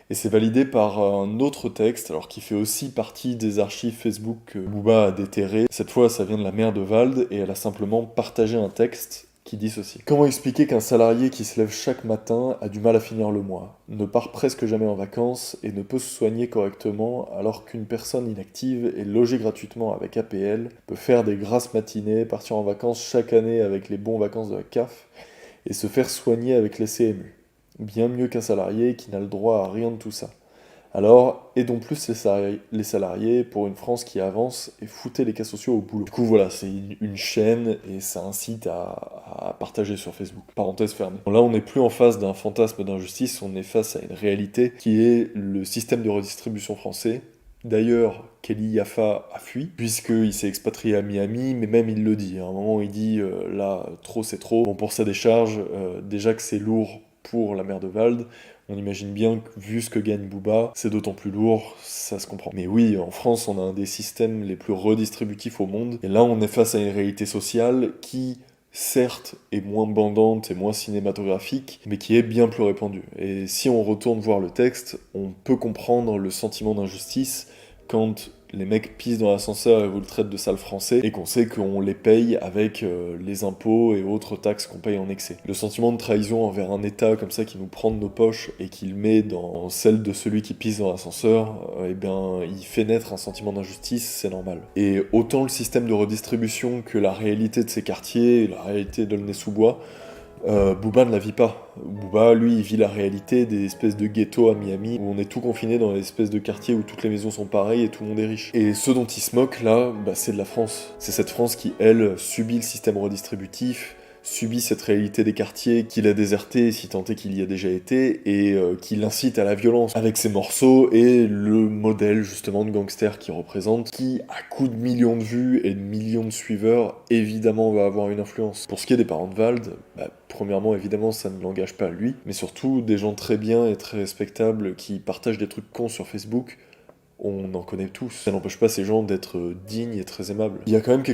Et c'est validé par un autre texte, alors qui fait aussi partie des archives Facebook que Booba a déterré. Cette fois, ça vient de la mère de Vald, et elle a simplement partagé un texte qui dit ceci. Comment expliquer qu'un salarié qui se lève chaque matin a du mal à finir le mois, ne part presque jamais en vacances et ne peut se soigner correctement alors qu'une personne inactive et logée gratuitement avec APL peut faire des grasses matinées, partir en vacances chaque année avec les bons vacances de la CAF et se faire soigner avec les CMU. Bien mieux qu'un salarié qui n'a le droit à rien de tout ça. Alors, aidons plus les salariés pour une France qui avance et foutez les cas sociaux au boulot. Du coup, voilà, c'est une chaîne et ça incite à partager sur Facebook. Parenthèse fermée. Là, on n'est plus en face d'un fantasme d'injustice, on est face à une réalité qui est le système de redistribution français. D'ailleurs, Kelly Yaffa a fui, puisqu'il s'est expatrié à Miami, mais même il le dit. À un moment, il dit là, trop c'est trop. Bon, pour sa décharge, déjà que c'est lourd pour la mère de Vald, on imagine bien que, vu ce que gagne Booba, c'est d'autant plus lourd, ça se comprend. Mais oui, en France, on a un des systèmes les plus redistributifs au monde, et là, on est face à une réalité sociale qui, certes, est moins bandante et moins cinématographique, mais qui est bien plus répandue. Et si on retourne voir le texte, on peut comprendre le sentiment d'injustice quand les mecs pissent dans l'ascenseur et vous le traitent de sale français, et qu'on sait qu'on les paye avec les impôts et autres taxes qu'on paye en excès. Le sentiment de trahison envers un État comme ça qui nous prend de nos poches et qui le met dans celle de celui qui pisse dans l'ascenseur, eh bien, il fait naître un sentiment d'injustice, c'est normal. Et autant le système de redistribution que la réalité de ces quartiers, la réalité d'Aulnay-sous-Bois, Booba ne la vit pas. Booba, lui, il vit la réalité des espèces de ghettos à Miami, où on est tout confiné dans les espèces de quartiers où toutes les maisons sont pareilles et tout le monde est riche. Et ce dont il se moque, là, bah, c'est de la France. C'est cette France qui, elle, subit le système redistributif, subit cette réalité des quartiers qu'il a déserté, si tant est qu'il y a déjà été, et qui l'incite à la violence, avec ses morceaux et le modèle, justement, de gangster qu'il représente, qui, à coup de millions de vues et de millions de suiveurs, évidemment va avoir une influence. Pour ce qui est des parents de Vald, bah, premièrement, évidemment, ça ne l'engage pas lui, mais surtout, des gens très bien et très respectables qui partagent des trucs cons sur Facebook, on en connaît tous. Ça n'empêche pas ces gens d'être dignes et très aimables. Il y a quand même quelque